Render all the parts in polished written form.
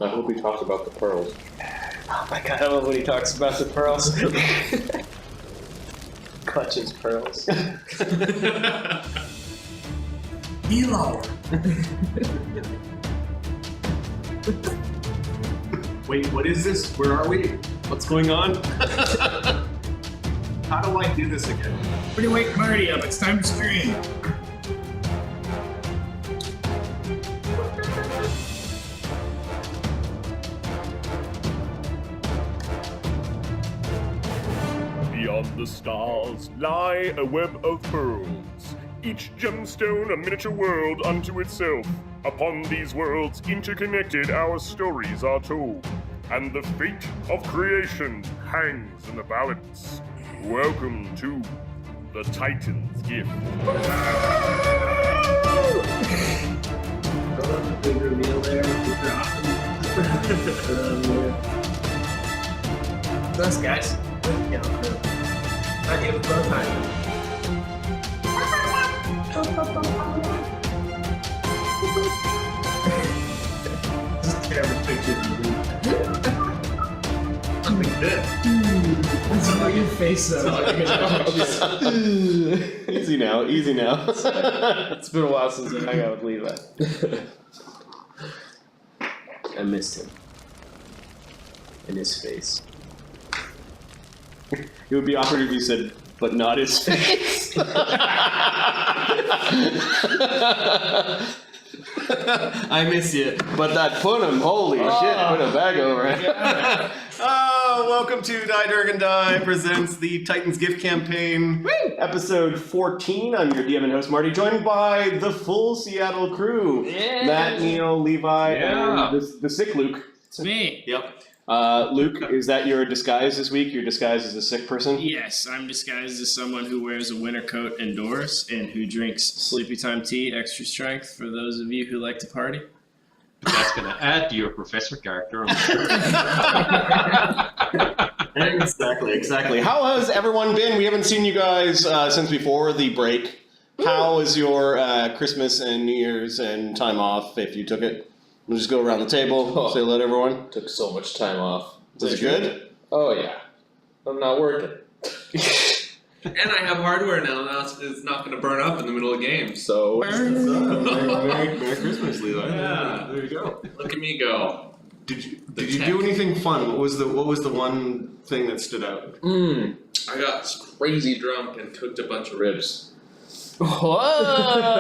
I hope he talks about the pearls. Oh my god, I love when he talks about the pearls. Clutches pearls. Elo. Wait, what is this? Where are we? What's going on? How do I do this again? Pretty wake Marty up. It's time to scream. Beyond the stars lie a web of pearls, each gemstone a miniature world unto itself. Upon these worlds interconnected our stories are told, and the fate of creation hangs in the balance. Welcome to the Titan's Gift. Big reveal there. Us guys. Yeah. Not even bow time. Just terrible picture of you. I'm like this. That's not your face though. Easy now, easy now. It's been a while since I hung out with Levi. I missed him. In his face. It would be awkward if you said, but not his face. I miss you. But that put him, holy shit, put a bag over it. Welcome to Die Dragon Die presents the Titan's Gift campaign. Episode 14. I'm your DM and host, Marty, joined by the full Seattle crew. Yeah. Matt, Neil, Levi, and the sick Luke. It's me. Yep. Luke, is that your disguise this week? Your disguise as a sick person? Yes, I'm disguised as someone who wears a winter coat indoors and who drinks sleepy time tea, extra strength, for those of you who like to party. But that's going to add to your professor character, I'm sure. Exactly. How has everyone been? We haven't seen you guys since before the break. How was your Christmas and New Year's and time off, if you took it? We'll just go around the table, say hello to everyone. Took so much time off. Was it good? Oh yeah. I'm not working. And I have hardware now it's not going to burn up in the middle of games, so... Merry Christmas, Levi. Yeah. There you go. Look at me go. Did you do anything fun? What was the one thing that stood out? I got crazy drunk and cooked a bunch of ribs. Whoa!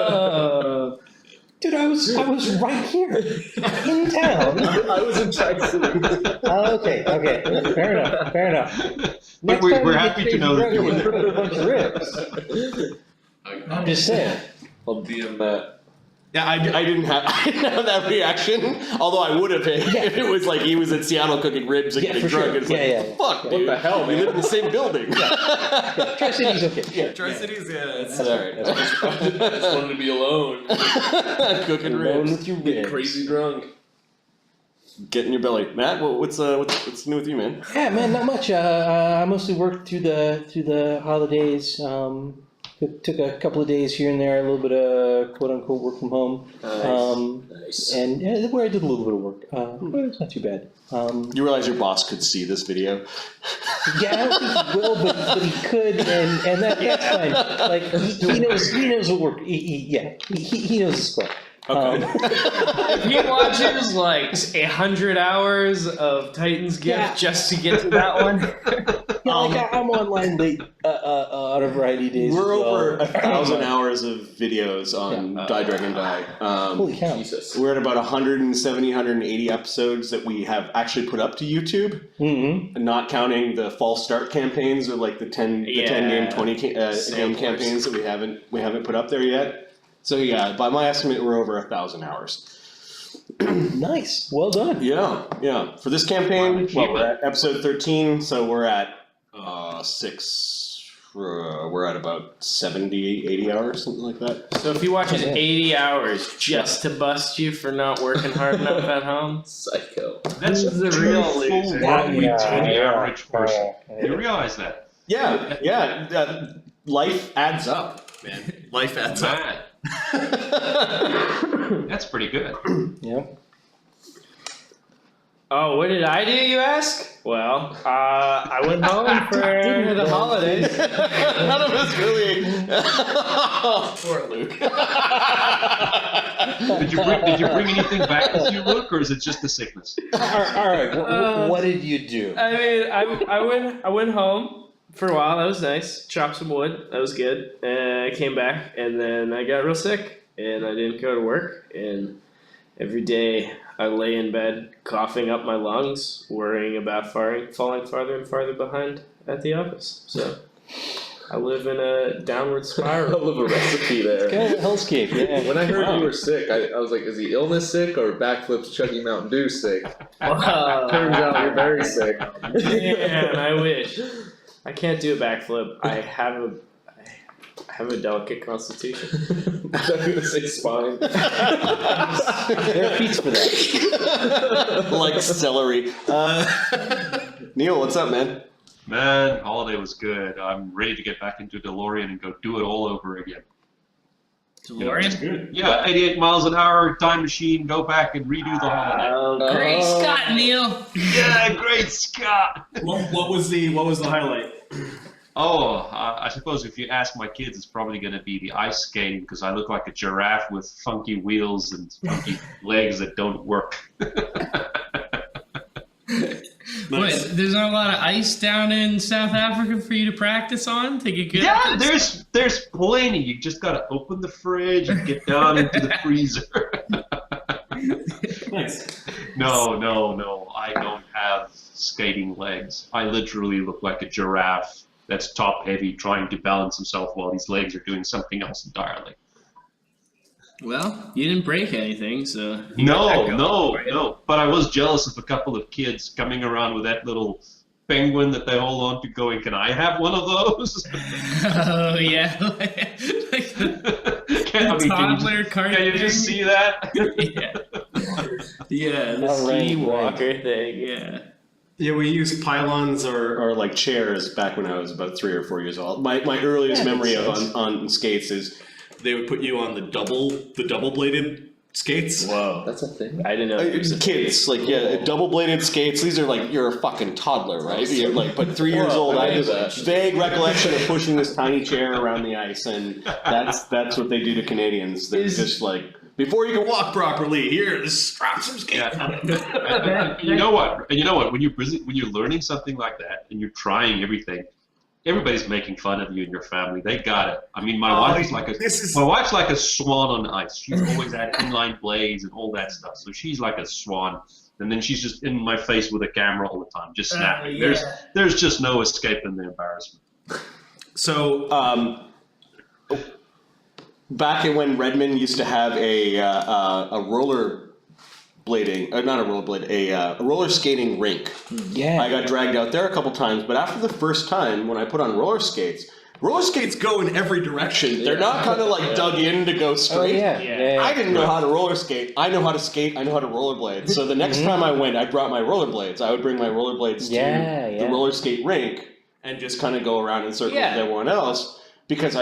Dude, I was right here in town. I was in Tri-City. Okay, fair enough. But we're happy to know that you were there. A bunch of ribs. I'm just saying. I'll DM that. Yeah, I didn't have that reaction. Although I would have if it was like he was in Seattle cooking ribs and getting drunk. Sure. It's like, fuck, dude. What the hell, We man? live in the same building. Tri-City's okay. Yeah. Tri-Cities, That's alright. I just wanted to be alone. Cooking Alone ribs. with your Get ribs. crazy drunk. Get in your belly. Matt, what's new with you, man? Yeah, man, not much. I mostly worked through the holidays. Took a couple of days here and there, a little bit of quote unquote work from home. Nice. And where I did a little bit of work. But it's not too bad. You realize your boss could see this video? Yeah, I don't think he will, but he could, and that's fine. Like he knows what work. He knows the score. Okay. If he watches like 100 hours of Titan's Gift just to get to that one. Yeah, I'm online late on a variety of days. We're as well. over 1,000 hours of videos on Die Dragon Die. Holy cow. Jesus. We're at about 170, 180 episodes that we have actually put up to YouTube, not counting the false start campaigns or like the 10 game, 20 game campaigns that we haven't put up there yet. So yeah, by my estimate, we're over 1,000 hours. Nice. Well done. Yeah. For this campaign, we're at episode 13, so we're at 6. We're at about 70, 80 hours, something like that. So if he watches 80 hours just to bust you for not working hard enough at home, Psycho. That's the real loser. wrongly to the Yeah. average person. You realize that? Yeah. Life adds up, man. Life adds up. Matt. That's pretty good. Yeah. Oh, what did I do, you ask? Well, I went home for the holidays. None of us really. Poor Luke. Did you bring anything back with you, Luke, or is it just the sickness? All right. What did you do? I mean, I went home for a while. That was nice. Chopped some wood. That was good. And I came back, and then I got real sick, and I didn't go to work. And every day I lay in bed, coughing up my lungs, worrying about falling farther and farther behind at the office. So I live in a downward spiral. Hell of a recipe there. Kind of a hellscape, yeah. When I heard you were sick, I was like, is he illness sick or backflips chugging Mountain Dew sick? Wow. Turns out you're very sick. Man, I wish. I can't do a backflip. I have a delicate constitution. I was gonna say spine. There are feats for that. Like celery. Neil, what's up, man? Man, holiday was good. I'm ready to get back into DeLorean and go do it all over again. DeLorean? Yeah, 88 miles an hour, time machine, go back and redo the holiday. Oh, Great Scott, Neil. Yeah, great Scott! What was the highlight? Oh, I suppose if you ask my kids, it's probably going to be the ice skating because I look like a giraffe with funky wheels and funky legs that don't work. What? There's not a lot of ice down in South Africa for you to practice on to get good. Yeah, at this? there's plenty. You just got to open the fridge and get down into the freezer. Nice. No. I don't have skating legs. I literally look like a giraffe that's top heavy trying to balance himself while his legs are doing something else entirely. Well, you didn't break anything, so... No. But I was jealous of a couple of kids coming around with that little penguin that they hold on to going, can I have one of those? Oh, yeah. like the toddler cart Can you just see that? Yeah, the All right, ski walker thing, yeah. Yeah, we used pylons or like chairs back when I was about 3 or 4 years old. My earliest memory of on skates is they would put you on the double bladed skates. Whoa. That's a thing. I didn't know. Kids, like double bladed skates. These are like you're a fucking toddler, right? You're like, but 3 years old. I have a vague recollection of pushing this tiny chair around the ice, and that's what they do to Canadians. They're just like. Before you can walk properly, here, strap some skates. Yeah. You know what? When you're learning something like that and you're trying everything, everybody's making fun of you and your family. They got it. I mean, my wife's like a swan on ice. She's always had inline blades and all that stuff. So she's like a swan, and then she's just in my face with a camera all the time, just snapping. There's just no escaping the embarrassment. So, back when Redmond used to have a roller blading, not a roller blade, a roller skating rink. Yeah. I got dragged out there a couple times, but after the first time when I put on roller skates go in every direction. They're not kind of like dug in to go straight. I didn't know how to roller skate. I know how to skate. I know how to rollerblade. So the next time I went, I brought my rollerblades. I would bring my rollerblades to the roller skate rink and just kind of go around in circles with everyone else because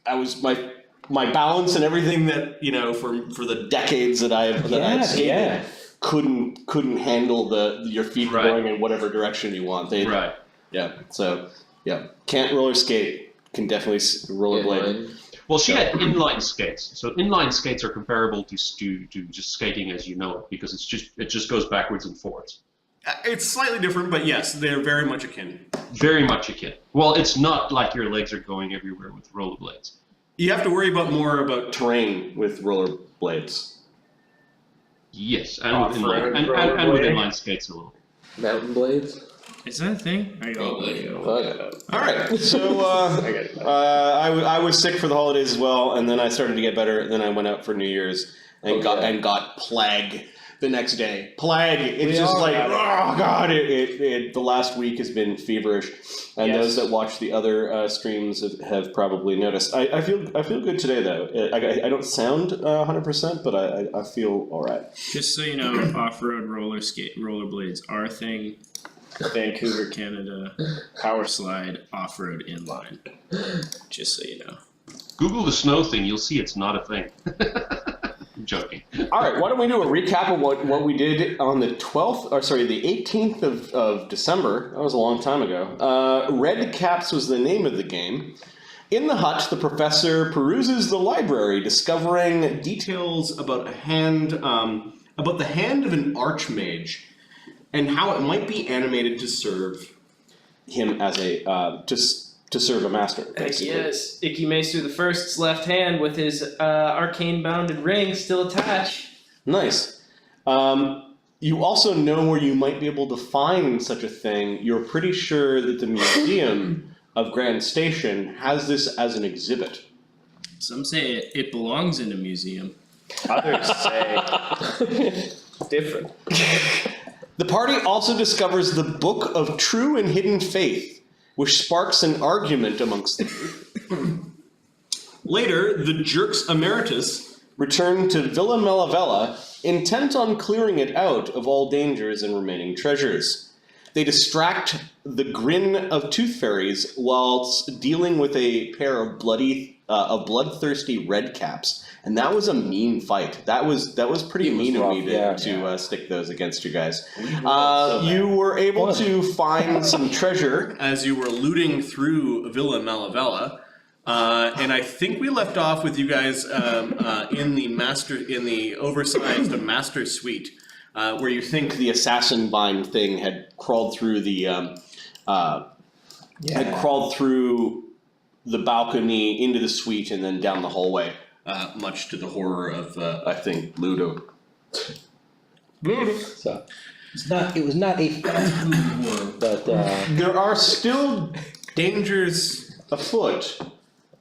I was my balance and everything that for the decades that I've skated couldn't handle your feet going in whatever direction you want. Can't roller skate, can definitely rollerblade. Well, she had inline skates, so inline skates are comparable to just skating as you know it because it just goes backwards and forwards. It's slightly different, but yes, they're very much akin. Very much akin. Well, it's not like your legs are going everywhere with rollerblades. You have to worry more about terrain with rollerblades. Yes, and with inline skates a little. Mountain blades? Is that a thing? All right, so I was sick for the holidays as well, and then I started to get better. Then I went out for New Year's and got plague the next day. Plague. It's just like, oh god! The last week has been feverish, and those that watch the other streams have probably noticed. I feel good today though. I don't sound 100%, but I feel all right. Just so you know, off-road rollerblades are a thing. Vancouver, Canada, power slide, off-road inline. Just so you know. Google the snow thing, you'll see it's not a thing. I'm joking. All right, why don't we do a recap of what we did on the 18th of December. That was a long time ago. Redcaps was the name of the game. In the hut, the professor peruses the library, discovering details about the hand of an archmage, and how it might be animated to serve him as a to serve a master. Heck yes, Icky Maester the First's left hand with his arcane bounded ring still attached. Nice. You also know where you might be able to find such a thing. You're pretty sure that the museum of Grand Station has this as an exhibit. Some say it belongs in a museum. Others say different. The party also discovers the Book of True and Hidden Faith, which sparks an argument amongst the group. Later, the Jerks Emeritus return to Villa Malavella, intent on clearing it out of all dangers and remaining treasures. They distract the grin of tooth fairies whilst dealing with a pair of bloodthirsty redcaps, and that was a mean fight. That was pretty mean of me to stick those against you guys. You were able to find some treasure as you were looting through Villa Malavella, and I think we left off with you guys in the oversized master suite. Where you think the assassin bind thing had crawled through the balcony into the suite and then down the hallway, much to the horror of I think Luudo. So it was not a fast but there are still dangers afoot,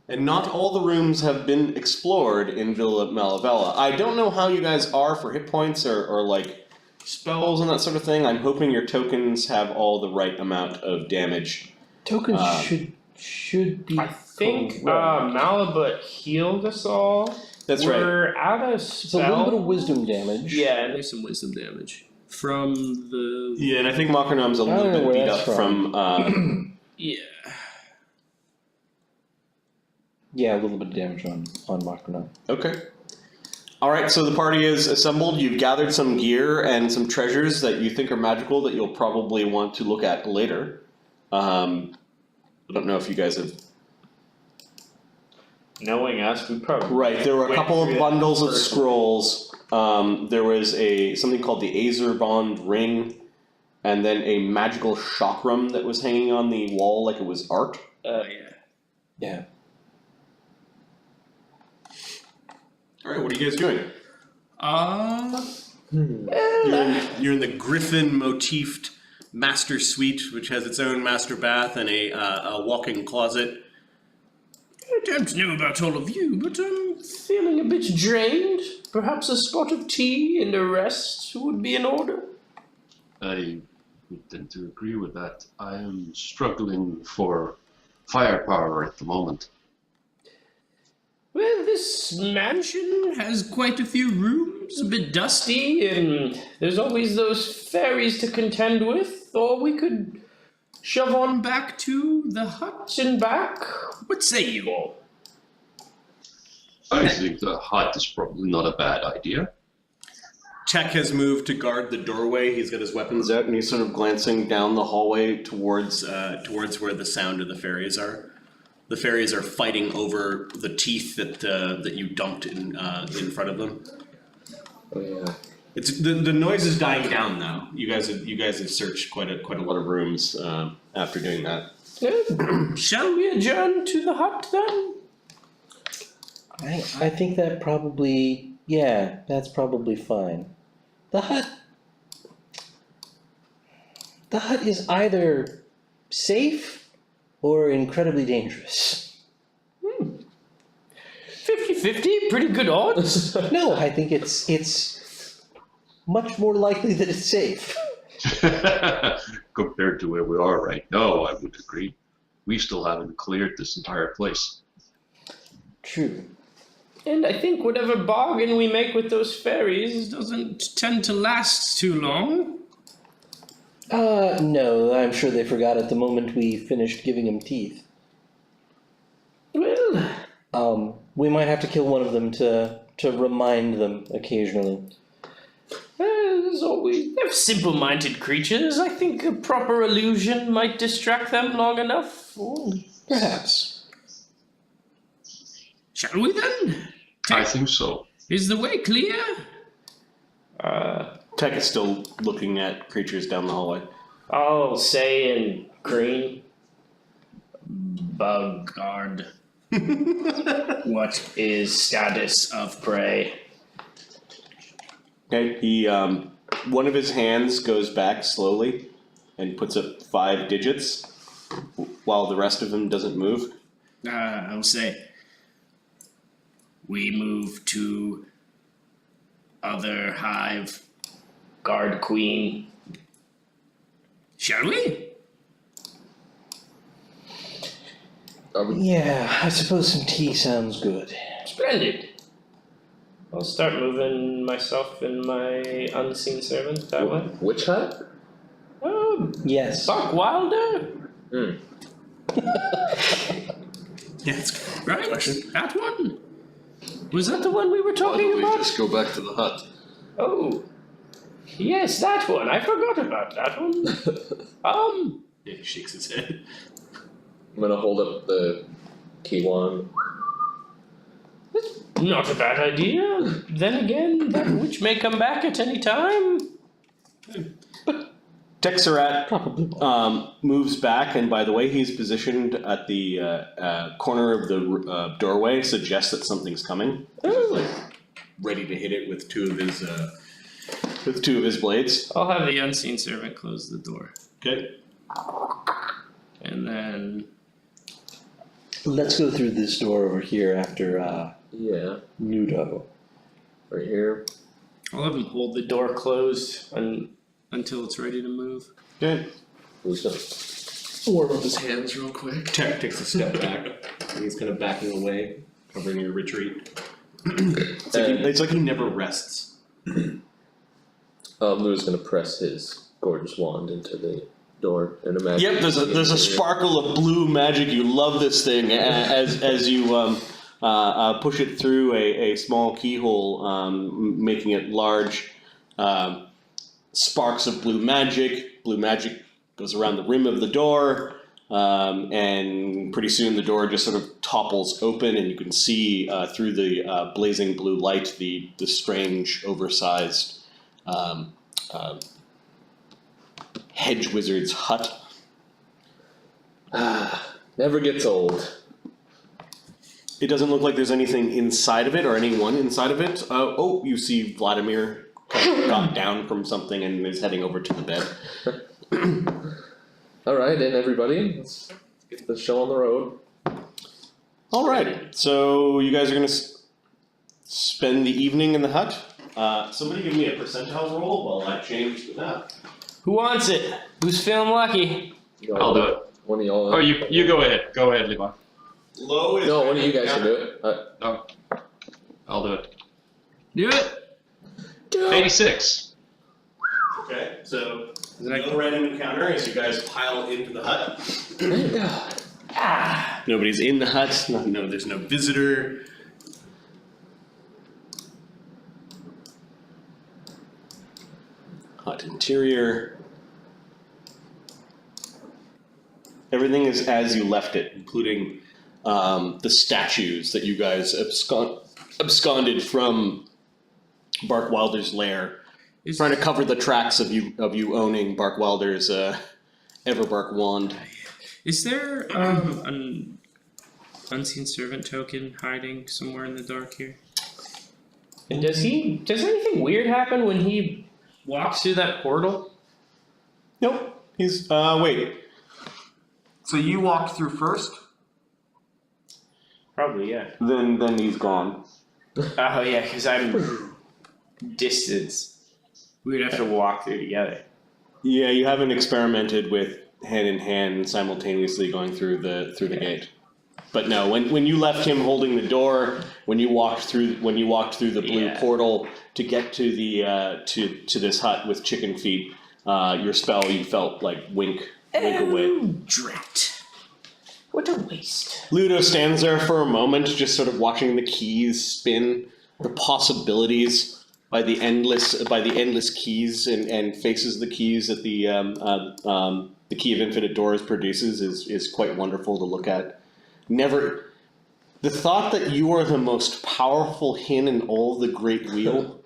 and not all the rooms have been explored in Villa Malavella. I don't know how you guys are for hit points or like spells and that sort of thing. I'm hoping your tokens have all the right amount of damage. Tokens should be. I think Malbut healed us all. That's right. We're out of spell. It's a little bit of wisdom damage. Yeah, and There's some wisdom damage from the. Yeah, and I think Makarnam's a little bit beat up from. yeah. Yeah, a little bit of damage on Makarnam. Okay. All right, so the party is assembled. You've gathered some gear and some treasures that you think are magical that you'll probably want to look at later. I don't know if you guys have... Knowing us, we probably... Right, there were a couple of bundles of scrolls. There was something called the Azerbond Ring, and then a magical chakram that was hanging on the wall like it was art. Yeah. Yeah. All right, what are you guys doing? You're in the griffin motifed master suite, which has its own master bath and a walk-in closet. I don't know about all of you, but I'm Feeling a bit drained. Perhaps a spot of tea and a rest would be in order. I would tend to agree with that. I am struggling for firepower at the moment. Well, this mansion has quite a few rooms, a bit dusty, and there's always those fairies to contend with, or we could shove on back to the hut and back. What say you all? I think the hut is probably not a bad idea. Tech has moved to guard the doorway. He's got his weapons out, and he's sort of glancing down the hallway towards where the sound of the fairies are. The fairies are fighting over the teeth that you dumped in front of them. Oh yeah. It's the noise is dying down now. You guys have searched quite a lot of rooms after doing that. Shall we adjourn to the hut then? I think that probably, yeah, that's probably fine. The hut is either safe or incredibly dangerous. 50-50, pretty good odds. No, I think it's much more likely that it's safe. Compared to where we are right now, I would agree. We still haven't cleared this entire place. True. And I think whatever bargain we make with those fairies doesn't tend to last too long. No, I'm sure they forgot it the moment we finished giving them teeth. Well, We might have to kill one of them to to remind them occasionally. There's always they're simple-minded creatures. I think a proper illusion might distract them long enough. Perhaps. Shall we then? I think so. Is the way clear? Tech is still looking at creatures down the hallway. I'll say in green. Bug guard. What is status of prey? Okay, he one of his hands goes back slowly and puts up 5 digits, while the rest of him doesn't move. I'll say. We move to other hive. Guard queen. Shall we? Yeah, I suppose some tea sounds good. Splendid. I'll start moving myself and my unseen servant that way. Which hut? Yes. Buck Wilder? Yeah, that's right. That one. Was that The one we were Why talking don't we about? just go back to the hut? Oh. Yes, that one. I forgot about that one. Yeah, he shakes his head. I'm gonna hold up the key wand. Not a bad idea. Then again, that witch may come back at any time. Texerat moves back, and by the way he's positioned at the corner of the doorway, suggests that something's coming. Ready to hit it with two of his blades. I'll have the unseen servant close the door. Okay. And then Let's go through this door over here after Yeah, Luudo. right here. I'll have him hold the door closed until it's ready to move. Okay. Who's gonna warm up his hands real quick? Tech takes a step back, and he's kind of backing away, covering your retreat. It's like he never rests. Lou's gonna press his gorgeous wand into the door and imagine. Yep, there's a sparkle of blue magic. You love this thing as you push it through a small keyhole, making it large. Sparks of blue magic. Blue magic goes around the rim of the door, and pretty soon the door just sort of topples open, and you can see through the blazing blue light the strange, oversized hedge wizard's hut. Never gets old. It doesn't look like there's anything inside of it or anyone inside of it. You see Vladimir kind of got down from something and is heading over to the bed. Alright, and everybody, let's get the show on the road. Alright, so you guys are going to spend the evening in the hut. Somebody give me a percentile roll while I change the map. Who wants it? Who's feeling lucky? I'll do it. One of y'all. Oh, you go ahead. Go ahead, Levi. Low is No, one of you guys can do it. I'll do it. Do it. 86. Okay, so no random encounter as you guys pile into the hut. Thank God. Nobody's in the hut. No, there's no visitor. Hut interior. Everything is as you left it, including the statues that you guys absconded from Bark Wilder's lair, trying to cover the tracks of you owning Bark Wilder's Everbark wand. Is there an unseen servant token hiding somewhere in the dark here? And does anything weird happen when he walks through that portal? Nope. He's wait. So you walked through first? Probably, yeah. Then he's gone. Oh, yeah, because I'm distance. We'd have to walk through together. Yeah, you haven't experimented with hand in hand simultaneously going through the gate. But no, when you left him holding the door, when you walked through the blue portal to get to the to this hut with chicken feet, your spell you felt like wink away. Drat. What a waste. Luudo stands there for a moment, just sort of watching the keys spin the possibilities by the endless keys and faces of the keys that the Key of Infinite Doors produces is quite wonderful to look at. The thought that you are the most powerful hin in all the Great Wheel,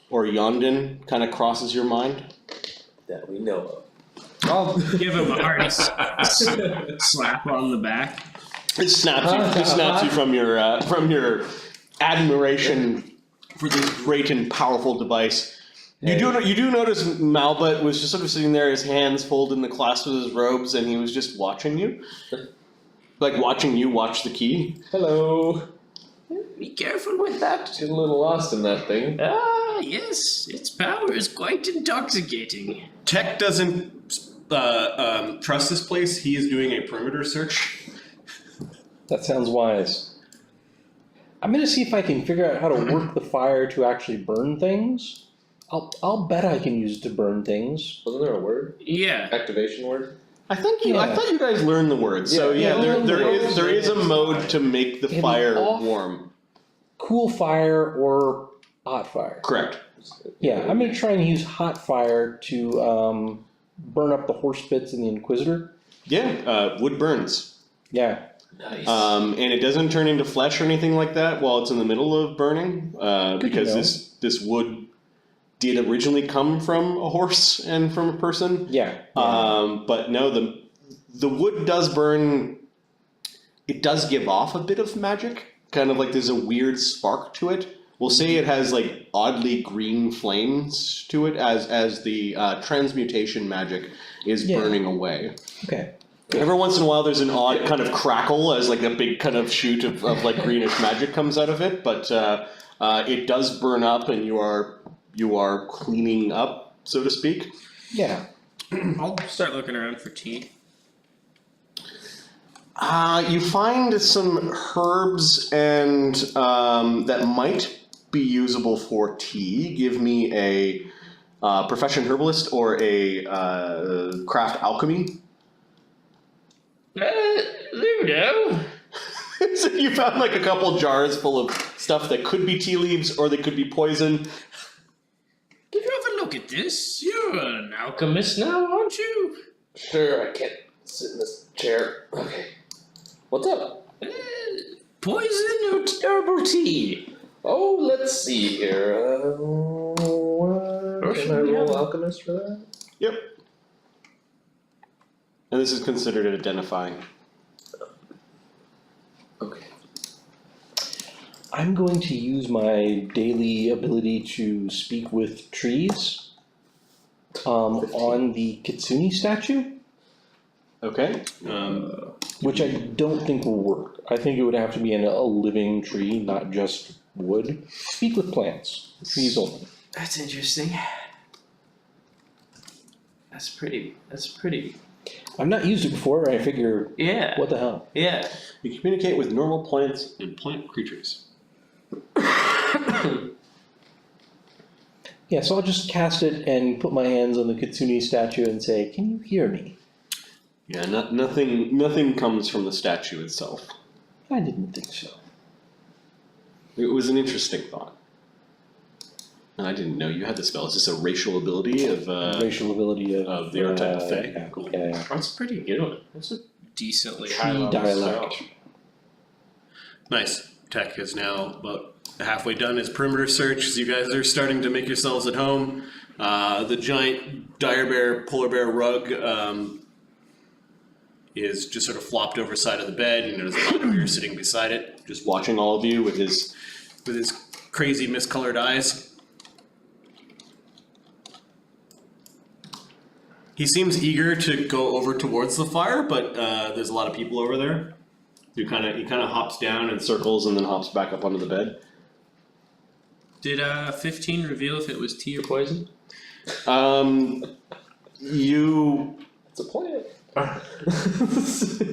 or Yondin, kind of crosses your mind. That we know of. I'll give him a hearty slap on the back. It snaps you from your admiration for this great and powerful device. You do notice Malbut was just sort of sitting there, his hands folded in the clasp of his robes, and he was just watching you. Like watching you watch the key. Hello. Be careful with that. She's a little lost in that thing. Ah, yes, its power is quite intoxicating. Tech doesn't trust this place. He is doing a perimeter search. That sounds wise. I'm gonna see if I can figure out how to work the fire to actually burn things. I'll bet I can use it to burn things. Wasn't there a word? Yeah. Activation word? I thought you guys learned the word. So there is a mode to make the fire warm. Cool fire or hot fire. Correct. Yeah, I'm gonna try and use hot fire to burn up the horse pits in the Inquisitor. Yeah, wood burns. Yeah. Nice. And it doesn't turn into flesh or anything like that while it's in the middle of burning, because this wood did originally come from a horse and from a person. Yeah. But no, the wood does burn. It does give off a bit of magic, kind of like there's a weird spark to it. We'll say it has like oddly green flames to it as the transmutation magic is burning away. Okay. Every once in a while there's an odd kind of crackle as like a big kind of shoot of like greenish magic comes out of it, but it does burn up and you are cleaning up, so to speak. Yeah. I'll start looking around for tea. You find some herbs and that might be usable for tea. Give me a profession herbalist or a craft alchemy. Luudo. So you found like a couple jars full of stuff that could be tea leaves or they could be poison. Did you have a look at this? You're an alchemist now, aren't you? Sure, I can't sit in this chair. Okay. What's up? Poison or herbal tea? Oh, let's see here. Can I roll alchemist for that? Yep. And this is considered identifying. Okay. I'm going to use my daily ability to speak with trees on the Kitsune statue, Okay. which I don't think will work. I think it would have to be a living tree, not just wood. Speak with plants, trees only. That's interesting. That's pretty. I've not used it before, I figure, Yeah. what the hell? Yeah. You communicate with normal plants. And plant creatures. Yeah, so I'll just cast it and put my hands on the Kitsune statue and say, "Can you hear me?" Yeah, nothing comes from the statue itself. I didn't think so. It was an interesting thought. And I didn't know you had the spell. Is this a racial ability of Racial ability of the archetype of Fae? Yeah, Cool. yeah. That's a pretty good one. That's a decently high Tree level dialect. spell. Nice. Tech is now about halfway done his perimeter search. As you guys are starting to make yourselves at home. The giant polar bear rug is just sort of flopped over side of the bed. You notice Vladimir sitting beside it, Just watching all of you with his crazy miscolored eyes. He seems eager to go over towards the fire, but there's a lot of people over there. he kind of hops down and circles and then hops back up onto the bed. Did 15 reveal if it was tea or poison? You It's a plant.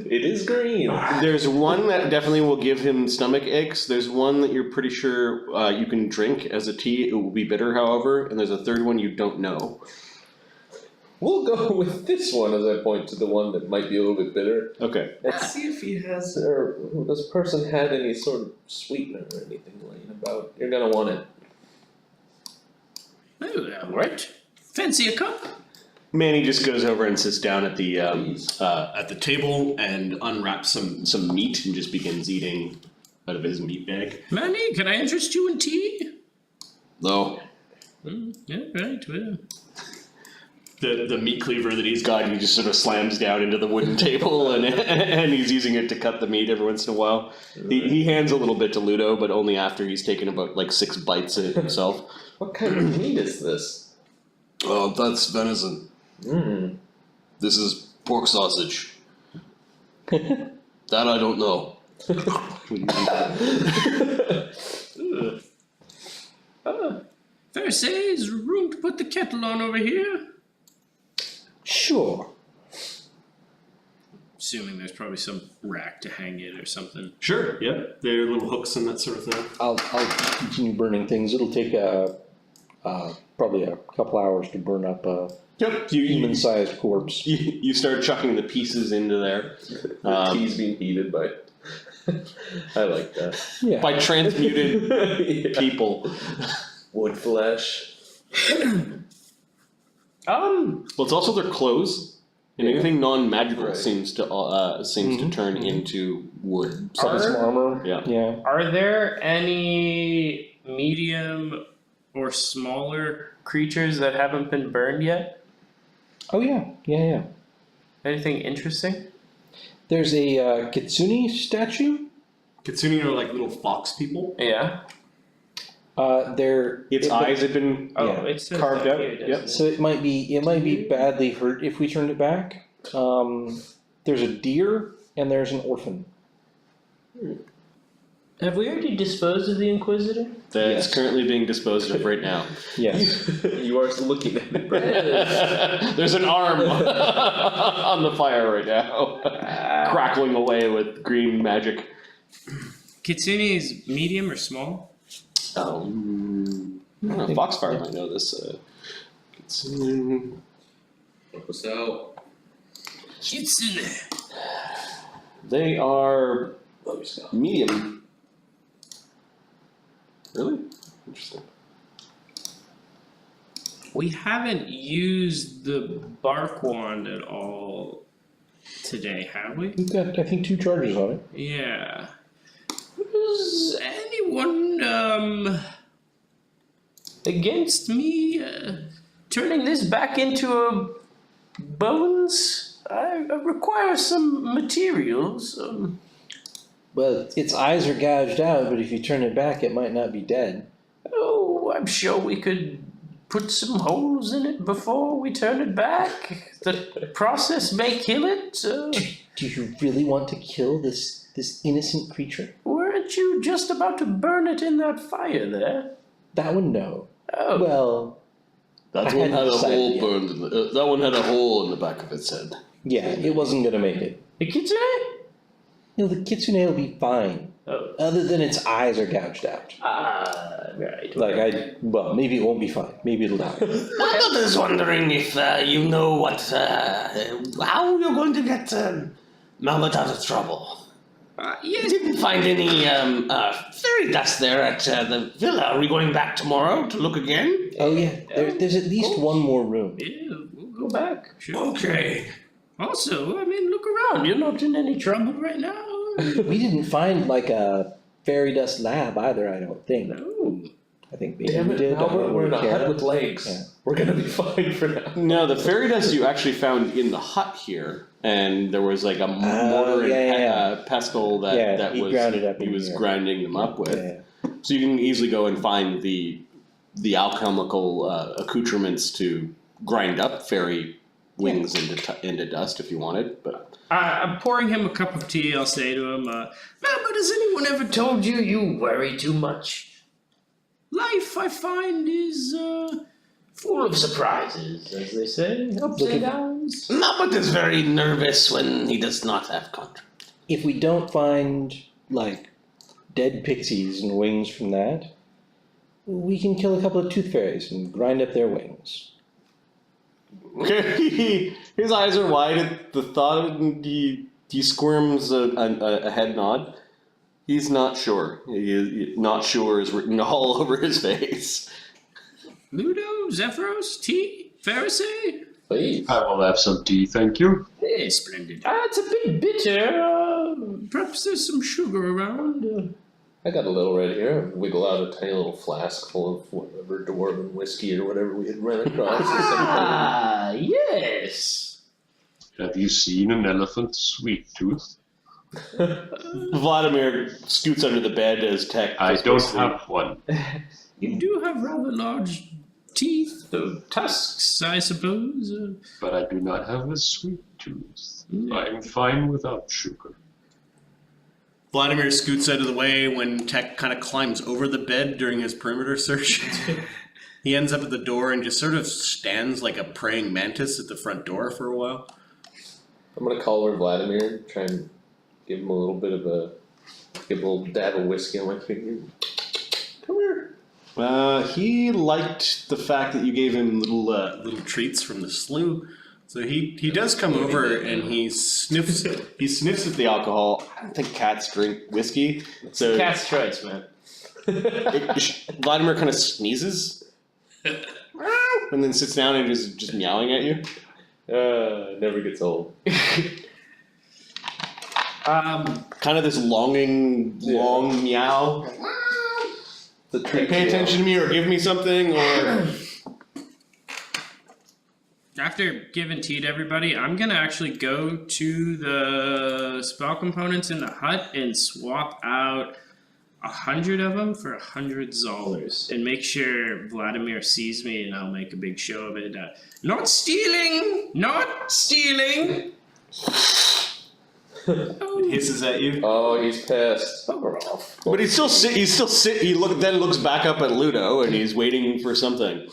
It is green. There's one that definitely will give him stomach aches. There's one that you're pretty sure you can drink as a tea. It will be bitter, however, and there's a third one you don't know. We'll go with this one as I point to the one that might be a little bit bitter. Okay. Let's see if he has, or this person had any sort of sweetener or anything laying about. You're gonna want it. Oh, alright. Fancy a cup? Manny just goes over and sits down at the table and unwraps some meat and just begins eating out of his meat bag. Manny, can I interest you in tea? No. Yeah, right, well. The meat cleaver that he's got, He just sort of slams down into the wooden table and he's using it to cut the meat every once in a while. He hands a little bit to Luudo, but only after he's taken about like 6 bites of it himself. What kind of meat is this? Oh, that's venison. This is pork sausage. That I don't know. Fereosae, is there room to put the kettle on over here? Sure. Assuming there's probably some rack to hang it or something. Sure, yeah. There are little hooks and that sort of thing. I'll continue burning things. It'll take probably a couple hours to burn up a human-sized corpse. You start chucking the pieces into there. The tea's being heated by. I like that. Yeah. By transmuted people. Wood flesh. Well, it's also their clothes. And anything non-magical Right. seems to turn into wood. Some armor. Yeah. Yeah. Are there any medium or smaller creatures that haven't been burned yet? Oh yeah. Yeah. Anything interesting? There's a kitsune statue. Kitsune are like little fox people. Yeah. Its eyes have been It says carved that out. here, doesn't Yep. it? So it might be badly hurt if we turned it back. There's a deer and there's an orphan. Have we already disposed of the Inquisitor? That's Yes. currently being disposed of right now. Yes. You are looking at it, right? There's an arm on the fire right now, crackling away with green magic. Kitsune is medium or small? Oh, Foxfire might know this. So, Kitsune. They are medium. Really? Interesting. We haven't used the bark wand at all today, have we? We've got, I think, 2 charges on it. Yeah. Was anyone, against me, Turning this back into a bones? I require some materials. Well, its eyes are gouged out, but if you turn it back, it might not be dead. Oh, I'm sure we could put some holes in it before we turn it back. The process may kill it. Do you really want to kill this innocent creature? Weren't you just about to burn it in that fire there? That one, no. Oh, Well, That I one had hadn't a decided hole yet. burned. That one had a hole in the back of its head. yeah, it wasn't gonna make it. the kitsune? No, the kitsune will be fine. Oh, Other than its eyes are gouged out. right. Well, maybe it won't be fine. Maybe it'll die. I'm just wondering if you know how you're going to get Malbut out of trouble. yes, Didn't find any fairy dust there at the villa. Are we going back tomorrow to look again? Oh yeah, there's at least one more room. yeah, we'll go back. Sure. Okay. Also, I mean, look around. You're not in any trouble right now. We didn't find like a fairy dust lab either. I don't think. No. I think maybe damn we it, did. I Albert, don't we're in a really care. hut with legs. Yeah. We're gonna be fine for now. No, the fairy dust you actually found in the hut here, and there was like a mortar and pestle that he was ground it up he in was here. grinding them up with. Yeah. So you can easily go and find the alchemical accoutrements to grind up fairy wings into dust if you wanted, but I'm pouring him a cup of tea. I'll say to him, but has anyone ever told you you worry too much? Life, I find, is full of surprises, as they say. Ups and downs. Malbut is very nervous when he does not have contract. If we don't find like dead pixies and wings from that, we can kill a couple of tooth fairies and grind up their wings. His eyes are wide at the thought, and he squirms a head nod. He's not sure. Not sure is written all over his face. Luudo, Zephyros, tea, Fereosae? Please. I will have some tea, thank you. Yeah, splendid. It's a bit bitter. Perhaps there's some sugar around. I got a little right here. Wiggle out a tiny little flask full of whatever dwarven whiskey or whatever we had run across. Ah, yes. Have you seen an elephant sweet tooth? Vladimir scoots under the bed as Tech. I don't have one. You do have rather large teeth, tusks, I suppose. But I do not have a sweet tooth. I am fine without sugar. Vladimir scoots out of the way when Tech kind of climbs over the bed during his perimeter search. He ends up at the door and just sort of stands like a praying mantis at the front door for a while. I'm gonna call over Vladimir, try and give him a little bit of give a little dab of whiskey on my finger. Come here. He liked the fact that you gave him Little treats from the Slough. So he does come over and he sniffs at the alcohol. I don't think cats drink whiskey, so Cat's choice, man. Vladimir kind of sneezes, and then sits down and is just meowing at you. Never gets old. Kind of this longing, long meow. Pay attention to me, or give me something, or. After giving tea to everybody, I'm gonna actually go to the spell components in the hut and swap out 100 of them for 100 Zollers and make sure Vladimir sees me, and I'll make a big show of it. Not stealing! Not stealing! It hisses at you. Oh, he's pissed. Bugger off. But he then looks back up at Luudo and he's waiting for something.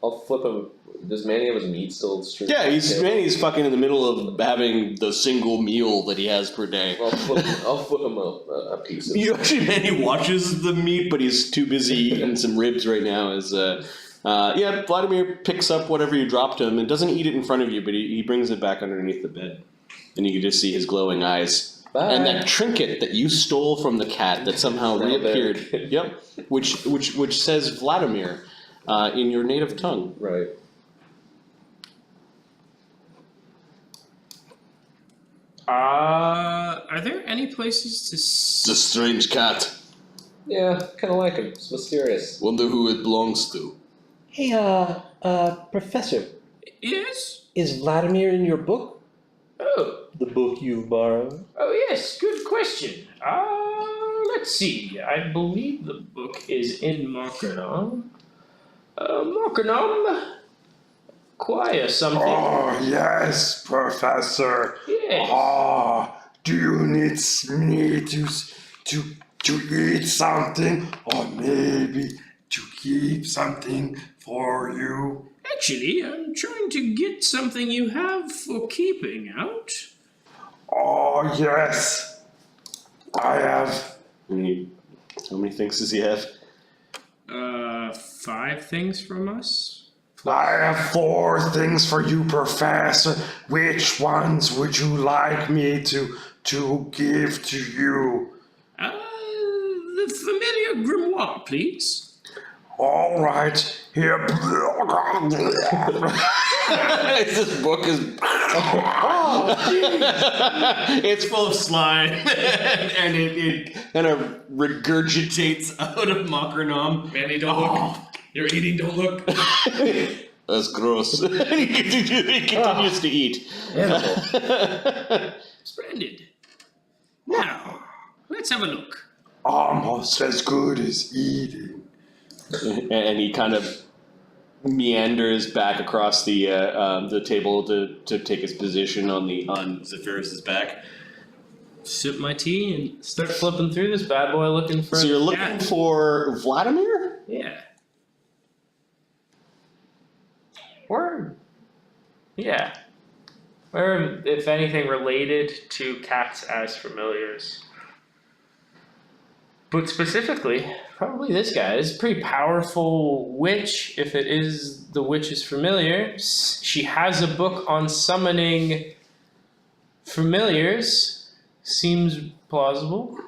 I'll flip him. Does Manny have his meat still streaming? Yeah, Manny's fucking in the middle of having the single meal that he has per day. I'll flip him a piece of Manny watches the meat, but he's too busy eating some ribs right now. Vladimir picks up whatever you dropped him and doesn't eat it in front of you, but he brings it back underneath the bed. And you can just see his glowing eyes. Bye. And that trinket that you stole from the cat that somehow reappeared. Yep. Which says Vladimir in your native tongue. Right. Are there any places to It's a strange cat. Yeah, kind of like him. It's mysterious. Wonder who it belongs to. Hey, Professor, Yes? is Vladimir in your book? Oh. The book you've borrowed? Oh, yes, good question. Let's see. I believe the book is in Markernom. Markernom? Acquire something. Oh, yes, Professor. Yes. Do you need me to eat something, or maybe to keep something for you? Actually, I'm trying to get something you have for keeping out. Oh, yes. I have. How many things does he have? 5 things from us. I have 4 things for you, Professor. Which ones would you like me to give to you? The Familiar Grimoire, please. All right, here. This book is. It's full of slime, and it kind of regurgitates out of Makernam. Manny, don't look. You're eating, don't look. That's gross. He continues to eat. Splendid. Now, let's have a look. Almost as good as eating. And he kind of meanders back across the table to take his position on Zephyros' back. Sip my tea and start flipping through this bad boy looking for. So you're looking for Vladimir? Yeah. Or, yeah. Or, if anything, related to cats as familiars. But specifically, probably this guy. This is a pretty powerful witch, if it is the witch's familiar. She has a book on summoning familiars. Seems plausible.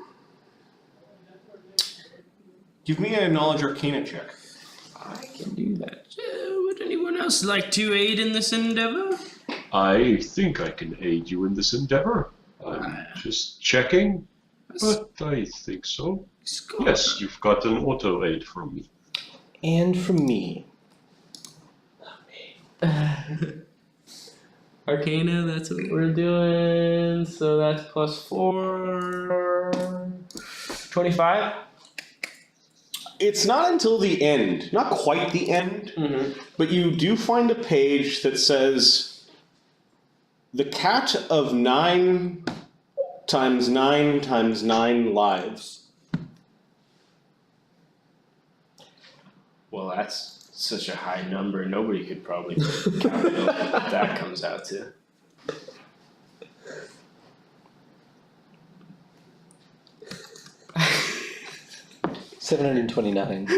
Give me a knowledge arcana check. I can do that. Would anyone else like to aid in this endeavor? I think I can aid you in this endeavor. I'm just checking, but I think so. Yes, you've got an auto aid from me. And from me. Arcana, that's what we're doing. So that's +4. 25? It's not until the end, not quite the end, but you do find a page that says the cat of 9 times 9 times 9 lives. Well, that's such a high number. Nobody could probably count out what that comes out to. $729.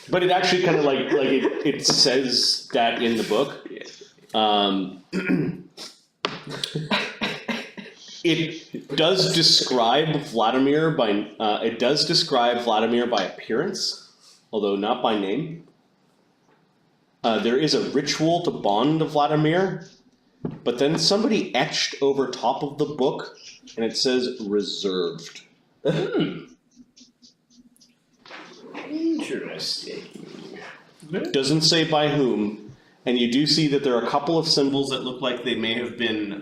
But it actually kind of it says that in the book. It does describe Vladimir by appearance, although not by name. There is a ritual to bond to Vladimir, but then somebody etched over top of the book, and it says reserved. Interesting. Doesn't say by whom, and you do see that there are a couple of symbols that look like they may have been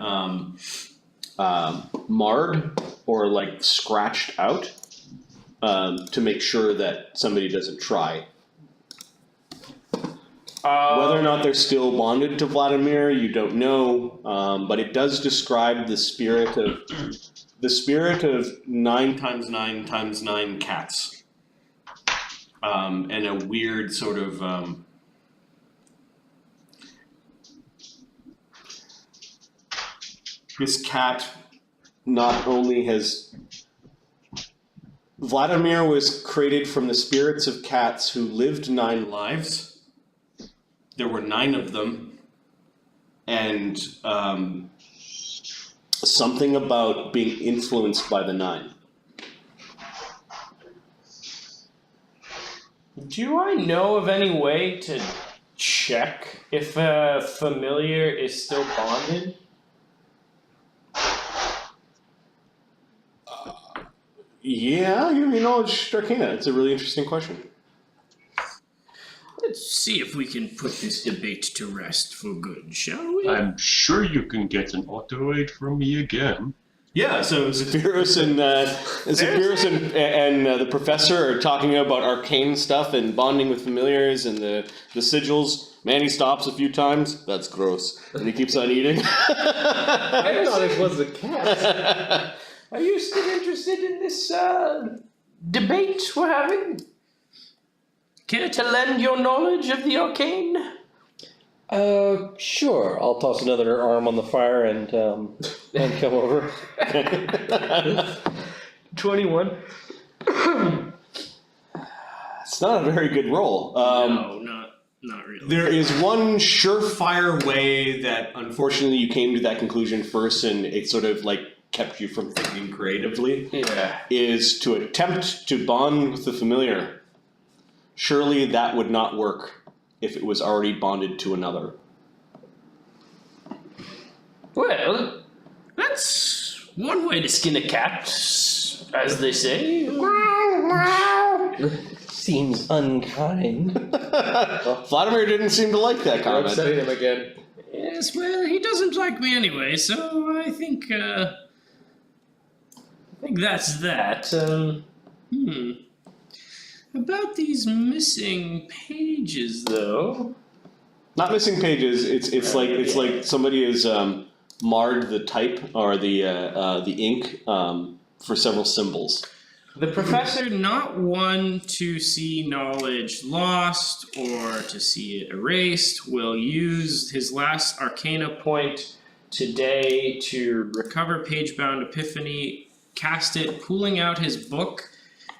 marred or like scratched out to make sure that somebody doesn't try. Whether or not they're still bonded to Vladimir, you don't know, but it does describe the spirit of 9 times 9 times 9 cats, and a weird sort of this cat not only has Vladimir was created from the spirits of cats who lived 9 lives. There were 9 of them, and something about being influenced by the 9. Do I know of any way to check if a familiar is still bonded? Yeah, you know, Arcana. It's a really interesting question. Let's see if we can put this debate to rest for good, shall we? I'm sure you can get an auto aid from me again. Yeah, so Zephyros and the professor are talking about arcane stuff and bonding with familiars and the sigils. Manny stops a few times. That's gross, and he keeps on eating. I thought it was a cat. Are you still interested in this debate we're having? Care to lend your knowledge of the arcane? Sure. I'll toss another arm on the fire and come over. 21. It's not a very good roll. No, not really. There is one surefire way that, unfortunately, you came to that conclusion first, and it sort of like kept you from thinking creatively. Yeah. Is to attempt to bond with the familiar. Surely that would not work if it was already bonded to another. Well, that's one way to skin a cat, as they say. Seems unkind. Vladimir didn't seem to like that I'm comment. upsetting him again. Yes, well, he doesn't like me anyway, so I think that's that. About these missing pages, though. Not missing pages. It's like somebody has marred the type or the ink for several symbols. The professor, not one to see knowledge lost or to see it erased, will use his last arcana point today to recover page-bound epiphany, cast it, pulling out his book,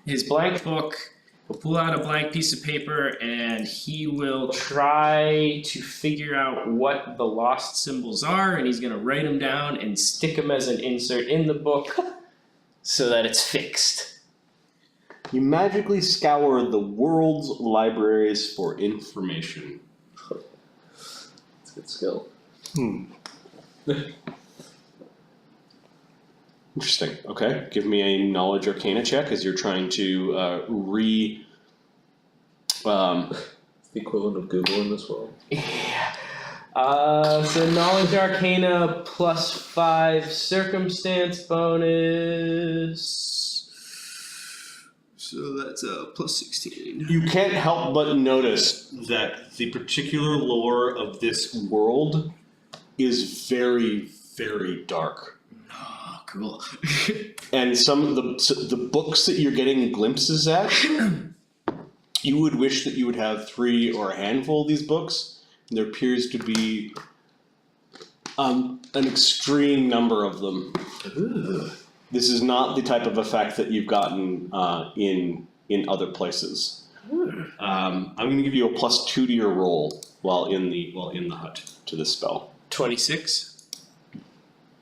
his blank book. He'll pull out a blank piece of paper and he will try to figure out what the lost symbols are, and he's going to write them down and stick them as an insert in the book so that it's fixed. You magically scour the world's libraries for information. It's a good skill. Interesting. Okay, give me a knowledge arcana check as you're trying to It's the equivalent of Google in this world. Yeah. So knowledge arcana +5 circumstance bonus. So that's a +16. You can't help but notice that the particular lore of this world is very, very dark. Oh, cool. And some of the books that you're getting glimpses at, you would wish that you would have 3 or a handful of these books. There appears to be an extreme number of them. Ooh. This is not the type of effect that you've gotten in other places. I'm going to give you a +2 to your roll while in the hut to this spell. 26.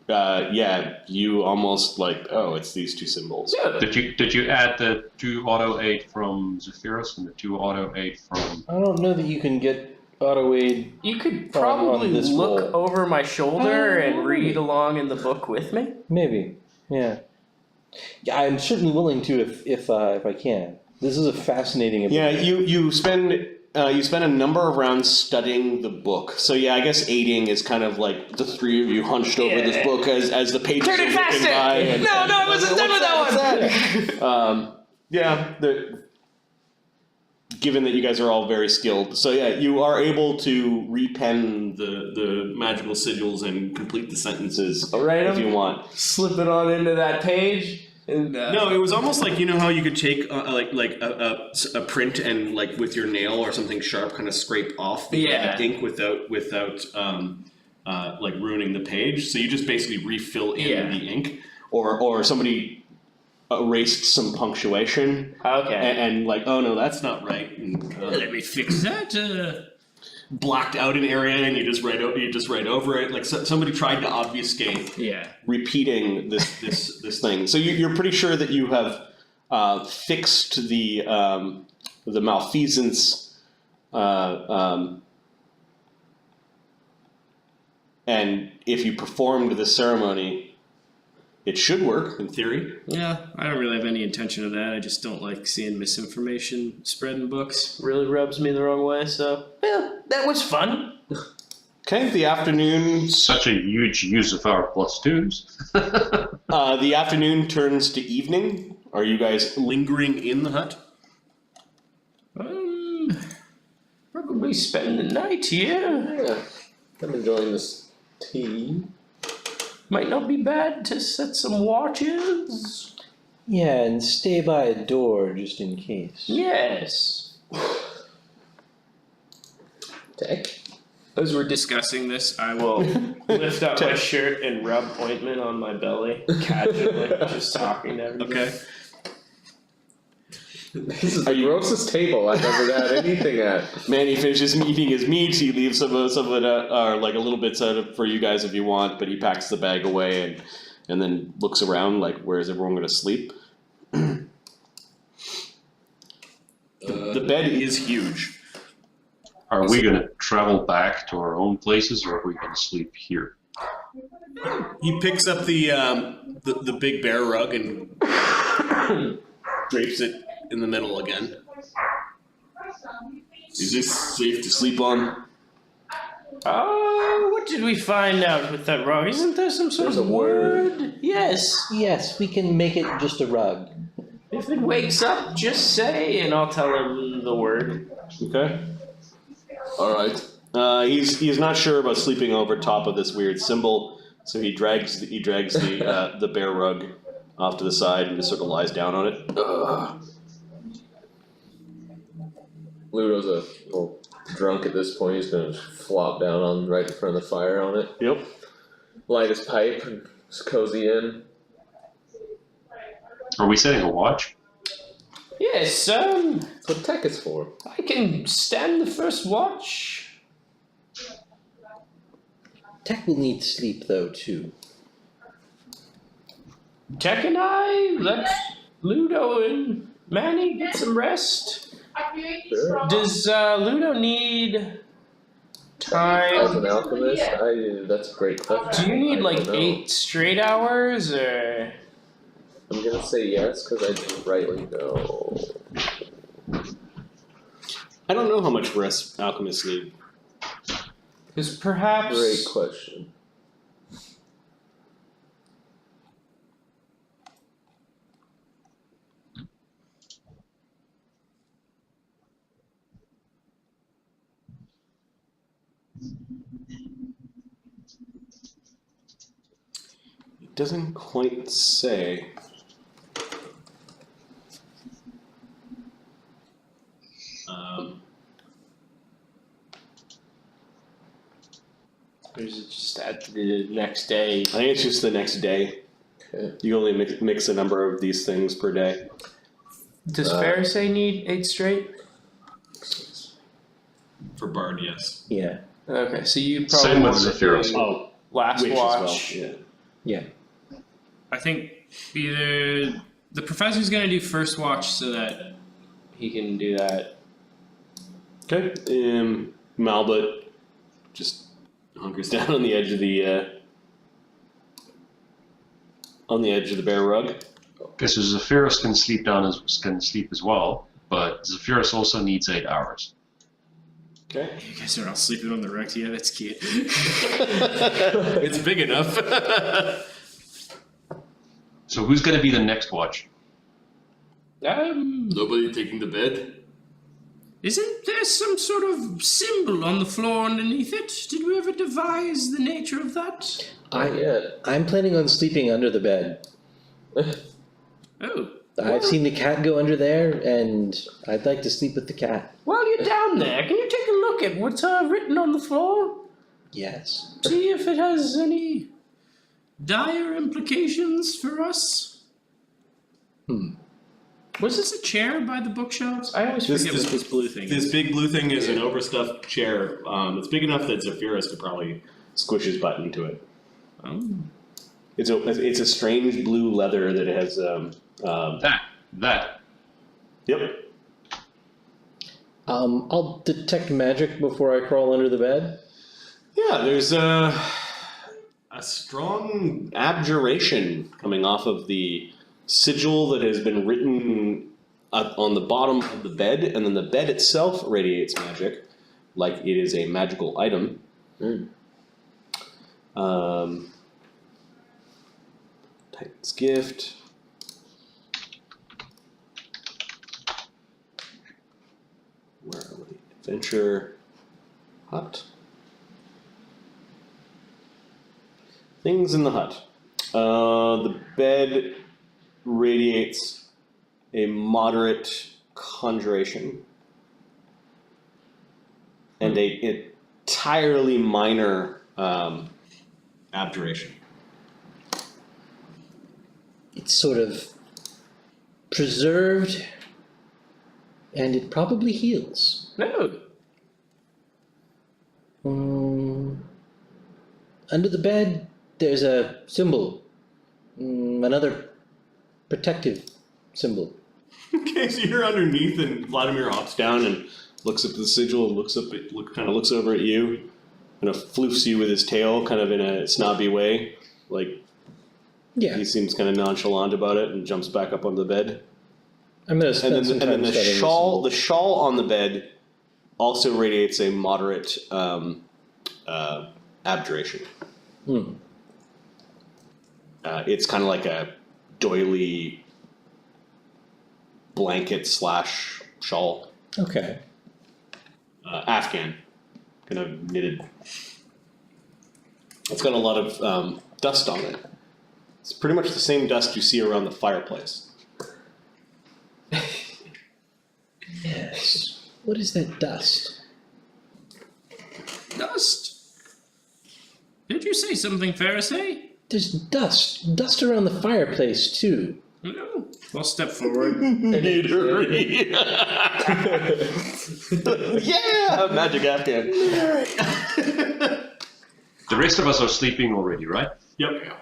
Yeah, you almost it's these 2 symbols. Yeah. Did you add the 2 auto aid from Zephyros and the 2 auto aid from? I don't know that you can get auto aid. You could probably on this look roll. over my shoulder and read along in the book with me. Maybe. Yeah. Yeah, I'm certainly willing to if I can. This is a fascinating ability. Yeah, you spend a number of rounds studying the book. So yeah, I guess aiding is kind of like the 3 of you hunched over this book as the pages Turn are it looking faster! by. And, No, I wasn't done with that one. Yeah, given that you guys are all very skilled, so yeah, you are able to repen the magical sigils and complete the sentences Write if 'em? you want. Slip it on into that page. And, No, it was almost like, you know how you could take a print and like with your nail or something sharp kind of scrape off the ink without like ruining the page. So you just basically refill in the ink. Or somebody erased some punctuation Okay. and like, oh no, that's not right. And, Let me fix that. Blacked out an area and you just write over it. Like somebody tried to obfuscate repeating this thing. So you're pretty sure that you have fixed the malfeasance, and if you performed the ceremony, it should work in theory. Yeah, I don't really have any intention of that. I just don't like seeing misinformation spread in books. Really rubs me the wrong way, so yeah, that was fun. Okay, the afternoon. Such a huge use of our +2s. The afternoon turns to evening. Are you guys Lingering in the hut? Probably spend the night here. Yeah. I'm enjoying this tea. Might not be bad to set some watches. Yeah, and stay by a door just in case. Yes. Tech? As we're discussing this, I will lift up my shirt and rub ointment on my belly, casually, just talking to everybody. Okay. This is the grossest table I've ever had anything at. Man, he finishes eating his meat. He leaves some of it, or like a little bit out for you guys if you want. But he packs the bag away and then looks around like, where is everyone going to sleep? The bed is huge. Are we going to travel back to our own places, or are we going to sleep here? He picks up the big bear rug and drapes it in the middle again. Is this safe to sleep on? Oh, what did we find out with that rug? Isn't there some sort There's of a word. word? Yes. Yes, we can make it just a rug. If it wakes up, just say, and I'll tell him the word. Okay. All right. He's not sure about sleeping over top of this weird symbol, so he drags the bear rug off to the side and just sort of lies down on it. Luudo's a little drunk at this point. He's gonna flop down on right in front of the fire on it. Yep. Light his pipe and just cozy in. Are we setting a watch? Yes, That's what tech is for. I can stand the first watch. Tech will need sleep though too. Tech and I, let's Luudo and Manny get some rest. Sure. Does Luudo need As time? an alchemist, that's a great question. Do you need I like don't know. 8 straight hours, or? I'm gonna say yes because I didn't rightly know. I don't know how much rest alchemists need. Because perhaps. Great question. It doesn't quite say. Or is it just at the next day? I think it's just the next day. Okay. You only mix a number of these things per day. Does Fereosae need 8 straight? For Bard, yes. Yeah. Okay, so you probably Same with want to Zephyros. do Oh, last wish watch. as well. Yeah. I think either the professor's gonna do first watch so that He can do that. Okay. Malbut just hunkers down on the edge of the bear rug. Okay, so Zephyros can sleep as well, but Zephyros also needs 8 hours. Okay. you guys are all sleeping on the rug. Yeah, that's cute. It's big enough. So who's going to be the next watch? Nobody taking the bed? Isn't there some sort of symbol on the floor underneath it? Did we ever devise the nature of that? I'm planning on sleeping under the bed. Oh. I've seen the cat go under there, and I'd like to sleep with the cat. While you're down there, can you take a look at what's written on the floor? Yes. See if it has any dire implications for us. Was this a chair by the bookshelves? I always forget what this blue thing This is. big blue thing is an overstuffed chair. It's big enough that Zephyros could probably Squish his butt into it. Oh. It's a strange blue leather that has That. Yep. I'll detect magic before I crawl under the bed. Yeah, there's a strong abjuration coming off of the sigil that has been written on the bottom of the bed, and then the bed itself radiates magic, like it is a magical item. Titan's Gift. Where are we? Adventure Hut. Things in the hut. The bed radiates a moderate conjuration and a entirely minor abjuration. It's sort of preserved, and it probably heals. No. Under the bed, there's a symbol. Another protective symbol. Okay, so you're underneath, and Vladimir hops down and looks up at the sigil and looks over at you, and floofs you with his tail, kind of in a snobby way, like Yeah, he seems kind of nonchalant about it, and jumps back up on the bed. I'm gonna spend some time the studying shawl on the bed also radiates a moderate abjuration. It's kind of like a doily blanket / shawl. Okay. Afghan, kind of knitted. It's got a lot of dust on it. It's pretty much the same dust you see around the fireplace. Yes. What is that dust? Dust. Did you say something, Fereosae? There's dust around the fireplace too. No. I'll step forward. Yeah, magic Afghan. The rest of us are sleeping already, right? Yep.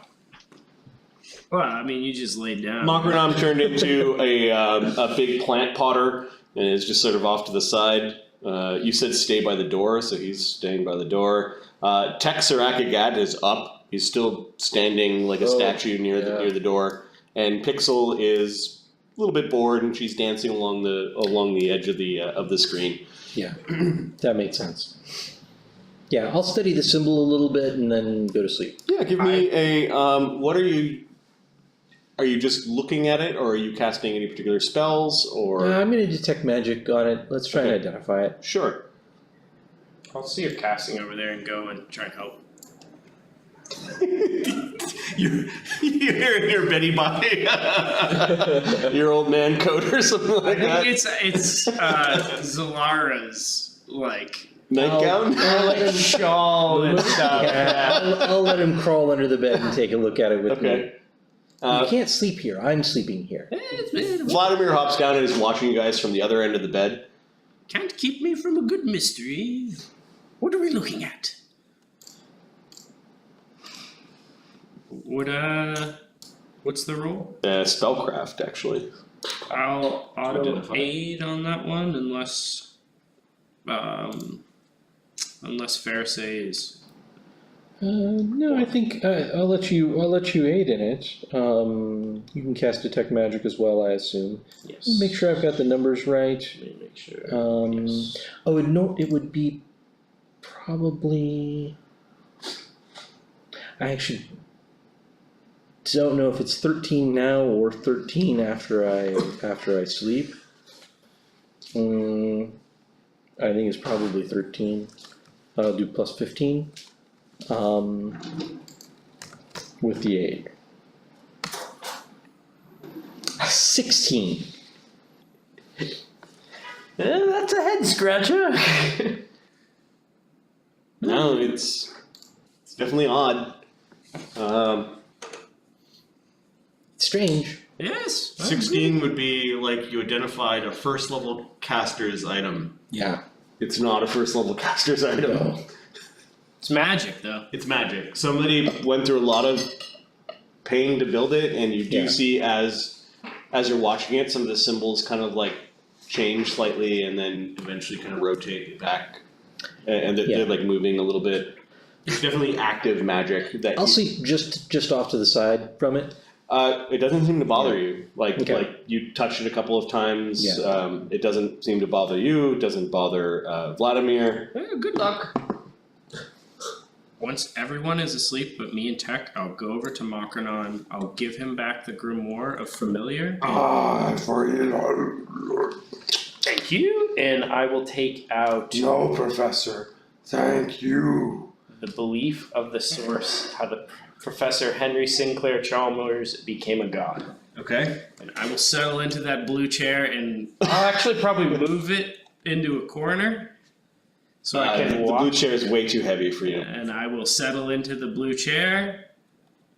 Well, I mean, you just laid down. Makranam turned into a big plant potter and is just sort of off to the side. You said stay by the door, so he's staying by the door. Texarakagat is up. He's still standing like a statue near the door. And Pixel is a little bit bored, and she's dancing along the edge of the screen. Yeah, that makes sense. Yeah, I'll study the symbol a little bit and then go to sleep. Yeah, give me a. What are you? Are you just looking at it, or are you casting any particular spells, or? I'm going to detect magic on it. Let's try and identify it. Sure. I'll see if casting over there and go and try and help. You're your Betty Bye. Your old man coat or something like that. It's Zalara's like Nightgown. Shawl and stuff. Yeah, I'll let him crawl under the bed and take a look at it with me. Okay. You can't sleep here. I'm sleeping here. Vladimir hops down and is watching you guys from the other end of the bed. Can't keep me from a good mystery. What are we looking at? What's the roll? Spellcraft, actually. I'll auto Identify. aid on that one unless Fereosae is. No, I think I'll let you aid in it. You can cast detect magic as well, I assume. Yes. Make sure I've got the numbers right. Let me make sure. Yes. Oh, it would be probably. I actually don't know if it's 13 now or 13 after I sleep. I think it's probably 13. I'll do plus 15. With the 8. 16. That's a head scratcher. No, it's definitely odd. Strange. Yes. 16 would be like you identified a first level caster's item. Yeah. It's not a first level caster's item. No. It's magic though. It's magic. Somebody went through a lot of pain to build it, and you do Yeah. see as you're watching it, some of the symbols kind of like change slightly, and then eventually kind of rotate back, and they're like moving a little bit. It's definitely active magic that I'll sleep just off to the side from it. It doesn't seem to bother you. Like Okay. like you touched it a couple of times. Yeah. It doesn't seem to bother you. It doesn't bother Vladimir. Good luck. Once everyone is asleep but me and Tech, I'll go over to Makronon. I'll give him back the Grimoire of Familiar. Thank you. And I will take out No, Professor. Thank you. the belief of the source, how the Professor Henry Sinclair Chalmers became a god. Okay. And I will settle into that blue chair and I'll actually probably move it into a corner. So I can the walk. blue chair is way too heavy for you. And I will settle into the blue chair.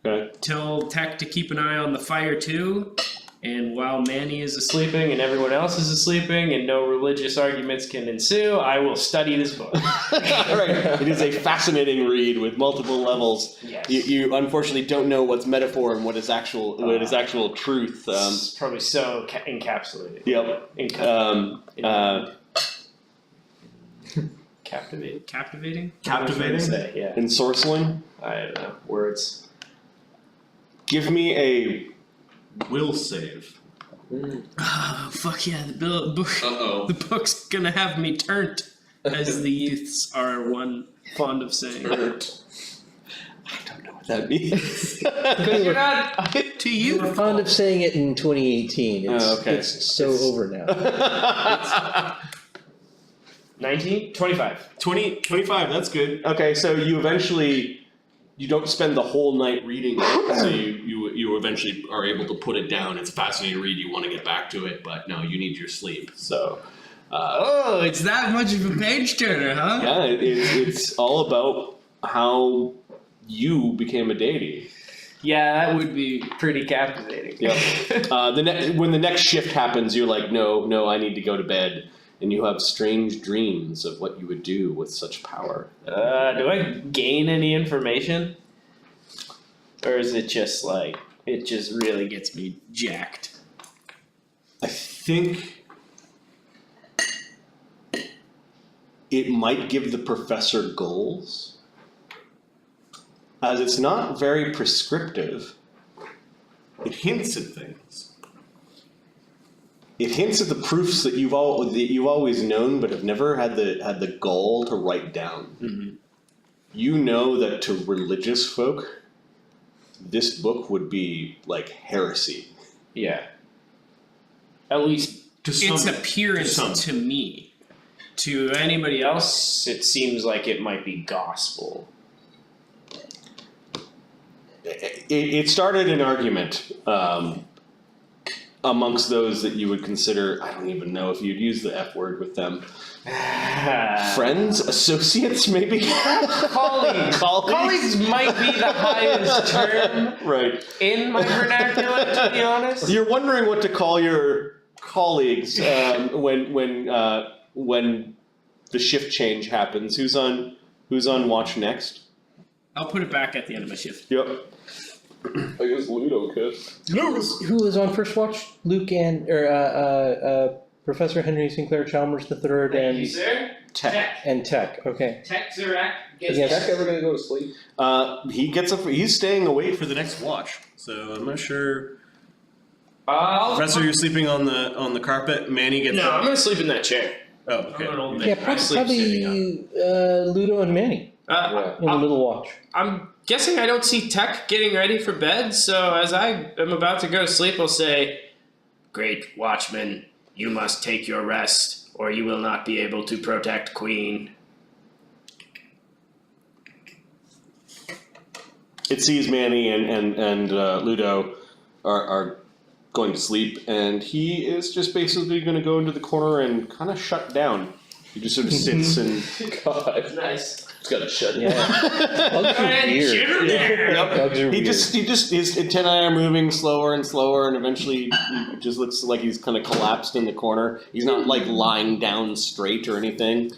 Okay. Tell Tech to keep an eye on the fire too. And while Manny is asleep, Sleeping and everyone else is sleeping and no religious arguments can ensue, I will study this book. Right. It is a fascinating read with multiple levels. Yes. You unfortunately don't know what's metaphor and what is actual truth. It's probably so encapsulated. Yep. Captivated. captivating. Captivating. Say, yeah. Ensorceling. I don't know. Words. Give me a Will save. Oh fuck yeah! The book. Uh-oh. The book's gonna have me turned, as the youths are fond of saying. I don't know what that means. Because you're not. To you. We're fond of saying it in 2018. It's so over now. 19? 25. 25, that's good. Okay, so you don't spend the whole night reading it, so you eventually are able to put it down. It's a fascinating read. You want to get back to it, but no, you need your sleep. So, Oh, it's that much of a page turner, huh? yeah, it's all about how you became a deity. Yeah, that would be pretty captivating. Yep. When the next shift happens, you're like, no, I need to go to bed. And you have strange dreams of what you would do with such power. Do I gain any information? Or is it just like, it just really gets me jacked? I think it might give the professor goals, as it's not very prescriptive. It hints at things. It hints at the proofs that you've always known, but have never had the goal to write down. Mm-hmm. You know that to religious folk, this book would be like heresy. Yeah. At least Its appearance to me. to anybody else, it seems like it might be gospel. It started an argument amongst those that you would consider, I don't even know if you'd use the F word with them. Friends? Associates, maybe? Colleagues. Colleagues might be the highest term Right. in my vernacular, to be honest. You're wondering what to call your colleagues when the shift change happens. Who's on watch next? I'll put it back at the end of my shift. Yep. I guess Luudo could. Who was on first watch? Luke and Professor Henry Sinclair Chalmers III Thank you, and sir. Tech. and Tech. Okay. Tech Zerac gets Yes. Is Jack ever gonna go to sleep? He's staying awake For the next watch, so I'm not sure. I'll- Professor, you're sleeping on the carpet. Manny gets. No, I'm gonna sleep in that chair. Oh, okay. I'm an old Yeah, man. I sleep sitting up. probably Luudo and Manny in the middle watch. I'm guessing I don't see Tech getting ready for bed, so as I am about to go to sleep, I'll say, "Great Watchman, you must take your rest, or you will not be able to protect Queen." It sees Manny and Luudo are going to sleep, and he is just basically going to go into the corner and kind of shut down. He just sort of sits and God, Nice. it's gotta shut down. Yeah. Bugs are weird. Bugs are he weird. just his antennae are moving slower and slower, and eventually he just looks like he's kind of collapsed in the corner. He's not like lying down straight or anything.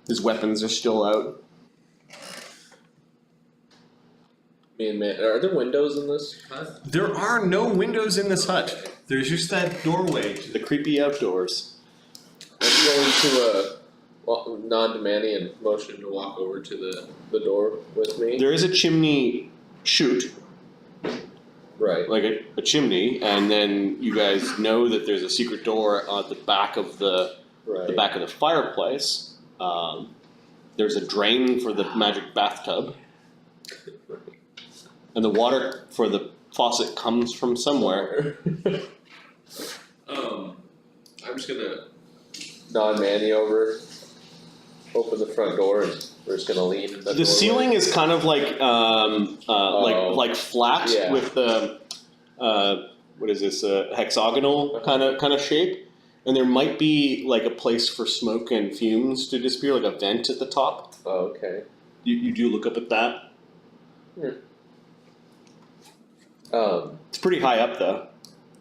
His weapons are still out. Me and Man, are there windows in this hut? There are no windows in this hut. There's just that doorway. The creepy outdoors. I'm going to nod to Manny and motion to walk over to the door with me. There is a chimney chute, Right. like a chimney, and then you guys know that there's a secret door at the back of the back of the fireplace. There's a drain for the magic bathtub, and the water for the faucet comes from somewhere. I'm just gonna nod Manny over, open the front door, and we're just gonna lean in the The doorway. ceiling is kind of like like flat Yeah. with the what is this hexagonal kind of shape, and there might be like a place for smoke and fumes to disappear, like a vent at the top. Oh, okay. You do look up at that. It's pretty high up though.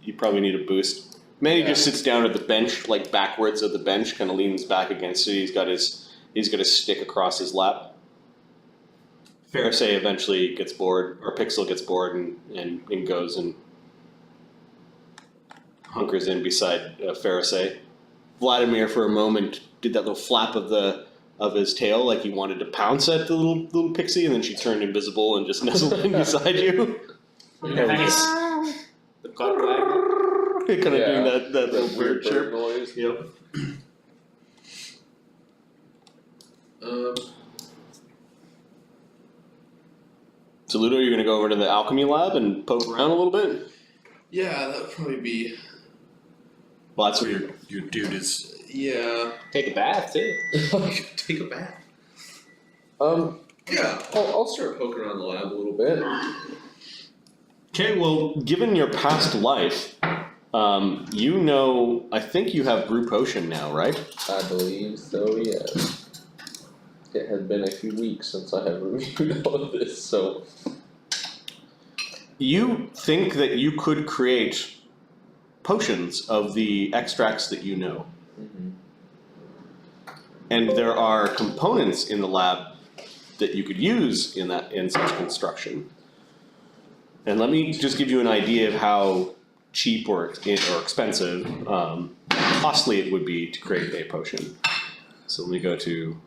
You probably need a boost. Manny just sits down at the bench, like backwards of the bench, kind of leans back against it. He's got his stick across his lap. Fereosae eventually gets bored, or Pixel gets bored and goes and hunkers in beside Fereosae. Vladimir, for a moment, did that little flap of his tail, like he wanted to pounce at the little pixie, and then she turned invisible and just nestled in beside you. Nice. The clock Kind of doing that little bird bird chirp. noise. Yep. So Luudo, you're gonna go over to the alchemy lab and poke around a little bit. Yeah, that would probably be. Well, that's what Your dude is. Yeah. Take a bath too. Take a bath. Yeah, I'll start poking around the lab a little bit. Okay, well, given your past life, you know, I think you have brew potion now, right? I believe so, yes. It has been a few weeks since I have reviewed all of this, so. you think that you could create potions of the extracts that you know. And there are components in the lab that you could use in such construction. And let me just give you an idea of how cheap or expensive, costly it would be to create a potion. So let me go to